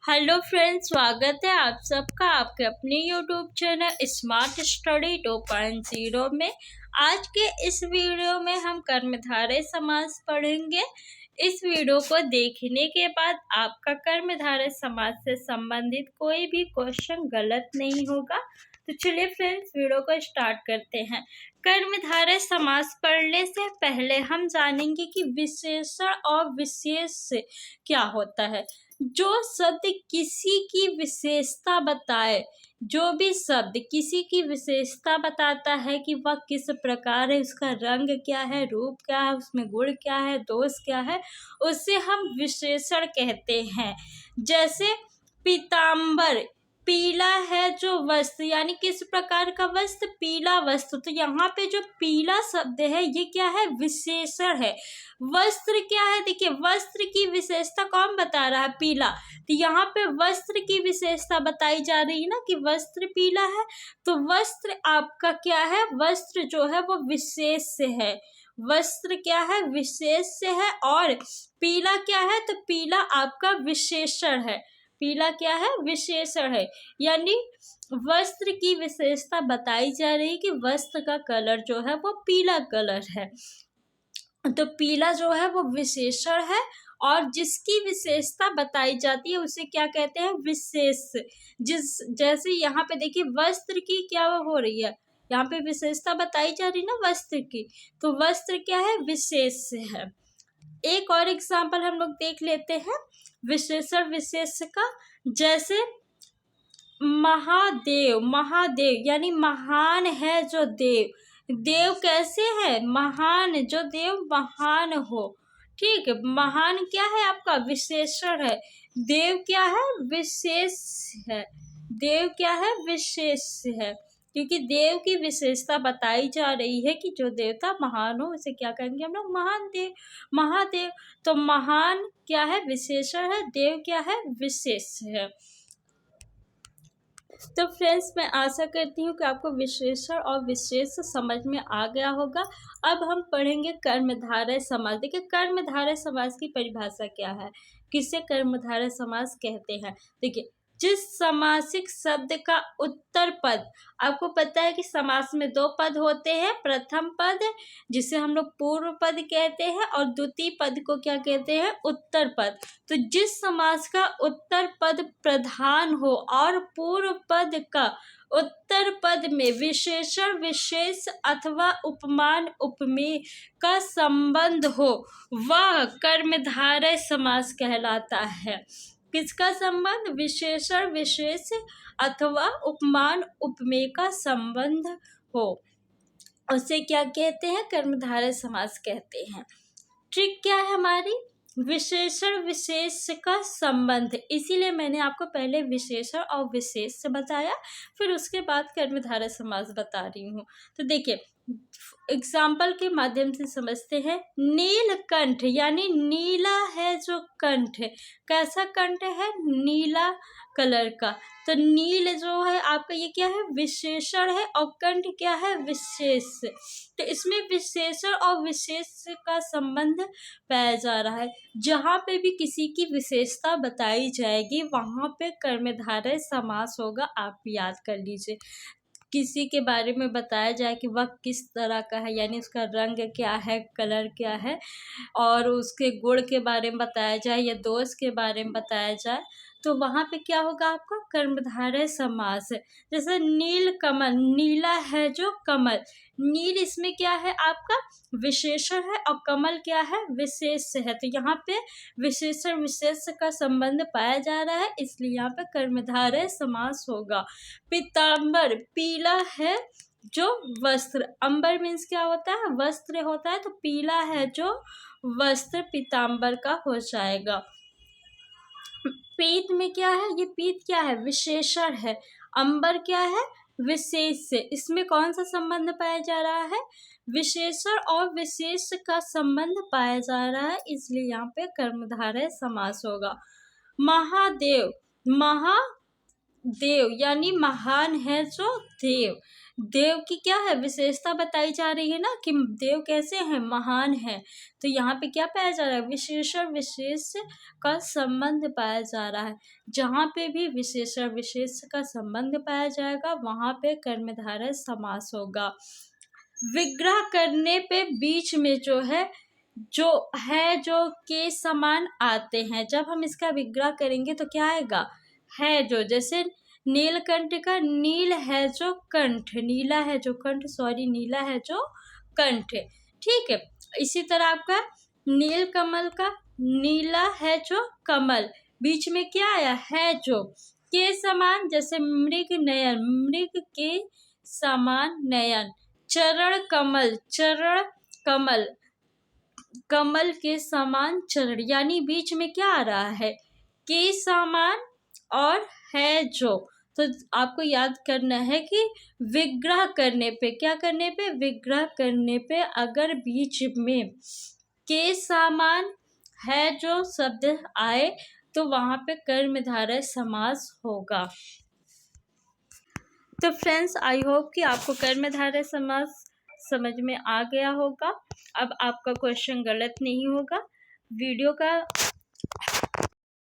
Hello friends, स्वागत है आप सबका आपके अपने यूट्यूब चैनल स्मार्ट स्टडी 2.0 में। आज के इस वीडियो में हम कर्मधारय समास पढ़ेंगे। इस वीडियो को देखने के बाद आपका कर्मधारय समास से संबंधित कोई भी क्वेश्चन गलत नहीं होगा। तो चलिए फ्रेंड्स, वीडियो को स्टार्ट करते हैं। कर्मधारय समास पढ़ने से पहले हम जानेंगे कि विशेषण और विशेष क्या होता है। जो शब्द किसी की विशेषता बताए, जो भी शब्द किसी की विशेषता बताता है कि वह किस प्रकार है, उसका रंग क्या है, रूप क्या है, उसमें गुण क्या है, दोष क्या है, उसे हम विशेषण कहते हैं। जैसे पीताम्बर, पीला है जो वस्त्र, यानी किस प्रकार का वस्त्र, पीला वस्त्र। तो यहाँ पे जो पीला शब्द है ये क्या है, विशेषण है। वस्त्र क्या है, देखिए वस्त्र की विशेषता कौन बता रहा है, पीला। तो यहाँ पे वस्त्र की विशेषता बताई जा रही है ना कि वस्त्र पीला है। तो वस्त्र आपका क्या है, वस्त्र जो है वो विशेष से है। वस्त्र क्या है, विशेष से है। और पीला क्या है, तो पीला आपका विशेषण है। पीला क्या है, विशेषण है। यानी वस्त्र की विशेषता बताई जा रही है कि वस्त्र का कलर जो है वो पीला कलर है। तो पीला जो है वो विशेषण है और जिसकी विशेषता बताई जाती है उसे क्या कहते हैं, विशेष। जैसे यहाँ पे देखिए वस्त्र की क्या हो रही है, यहाँ पे विशेषता बताई जा रही है ना वस्त्र की, तो वस्त्र क्या है, विशेष है। एक और एग्जाम्पल हम लोग देख लेते हैं विशेषण विशेष का। जैसे महादेव, महादेव यानी महान है जो देव। देव कैसे है, महान, जो देव महान हो। ठीक है, महान क्या है आपका, विशेषण है। देव क्या है, विशेष है। देव क्या है, विशेष है। क्योंकि देव की विशेषता बताई जा रही है कि जो देवता महान हो उसे क्या कहेंगे हम लोग, महान देव, महादेव। तो महान क्या है, विशेषण है, देव क्या है, विशेष है। तो फ्रेंड्स, मैं आशा करती हूँ कि आपको विशेषण और विशेष समझ में आ गया होगा। अब हम पढ़ेंगे कर्मधारय समास। देखिए कर्मधारय समास की परिभाषा क्या है, किसे कर्मधारय समास कहते हैं। देखिए जिस समासिक शब्द का उत्तर पद, आपको पता है कि समास में दो पद होते हैं, प्रथम पद जिसे हम लोग पूर्व पद कहते हैं और द्वितीय पद को क्या कहते हैं, उत्तर पद। तो जिस समास का उत्तर पद प्रधान हो और पूर्व पद का उत्तर पद में विशेषण विशेष अथवा उपमान उपमेय का संबंध हो, वह कर्मधारय समास कहलाता है। किसका संबंध, विशेषण विशेष अथवा उपमान उपमेय का संबंध हो, उसे क्या कहते हैं, कर्मधारय समास कहते हैं। ट्रिक क्या है हमारी, विशेषण विशेष का संबंध। इसीलिए मैंने आपको पहले विशेषण और विशेष से बताया, फिर उसके बाद कर्मधारय समास बता रही हूँ। तो देखिए एग्जाम्पल के माध्यम से समझते हैं। नीलकंठ यानी नीला है जो कंठ, कैसा कंठ है, नीला कलर का। तो नील जो है आपका ये क्या है, विशेषण है और कंठ क्या है, विशेष। तो इसमें विशेषण और विशेष का संबंध पाया जा रहा है। जहाँ पे भी किसी की विशेषता बताई जाएगी वहाँ पे कर्मधारय समास होगा, आप याद कर लीजिए। किसी के बारे में बताया जाए कि वह किस तरह का है, यानी उसका रंग क्या है, कलर क्या है, और उसके गुण के बारे में बताया जाए या दोष के बारे में बताया जाए, तो वहाँ पे क्या होगा आपका, कर्मधारय समास। जैसे नील कमल, नीला है जो कमल, नील इसमें क्या है आपका, विशेषण है और कमल क्या है, विशेष है। तो यहाँ पे विशेषण विशेष का संबंध पाया जा रहा है, इसलिए यहाँ पे कर्मधारय समास होगा। पीताम्बर, पीला है जो वस्त्र, अंबर मीन्स क्या होता है, वस्त्र होता है, तो पीला है जो वस्त्र पीताम्बर का हो जाएगा। पीत में क्या है, ये पीत क्या है, विशेषण है। अंबर क्या है, विशेष से। इसमें कौन सा संबंध पाया जा रहा है, विशेषण और विशेष का संबंध पाया जा रहा है, इसलिए यहाँ पे कर्मधारय समास होगा। महादेव, महा देव यानी महान है जो देव। देव की क्या है विशेषता बताई जा रही है ना कि देव कैसे हैं, महान है। तो यहाँ पे क्या पाया जा रहा है, विशेषण विशेष का संबंध पाया जा रहा है। जहाँ पे भी विशेषण विशेष का संबंध पाया जाएगा वहाँ पे कर्मधारय समास होगा। विग्रह करने पे बीच में जो के समान आते हैं, जब हम इसका विग्रह करेंगे तो क्या आएगा, है जो। जैसे नीलकंठ का नील है जो कंठ, नीला है जो कंठ, सॉरी नीला है जो कंठ, ठीक है। इसी तरह आपका नील कमल का नीला है जो कमल, बीच में क्या आया, है जो। के समान जैसे मृग नयन, मृग के समान नयन। चरण कमल, चरण कमल, कमल के समान चरण, यानी बीच में क्या आ रहा है, के समान और है जो। तो आपको याद करना है कि विग्रह करने पे, क्या करने पे, विग्रह करने पे अगर बीच में के समान है जो शब्द आए तो वहां पे कर्मधारय समास होगा। तो फ्रेंड्स आई होप कि आपको कर्मधारय समास समझ में आ गया होगा। अब आपका क्वेश्चन गलत नहीं होगा। वीडियो का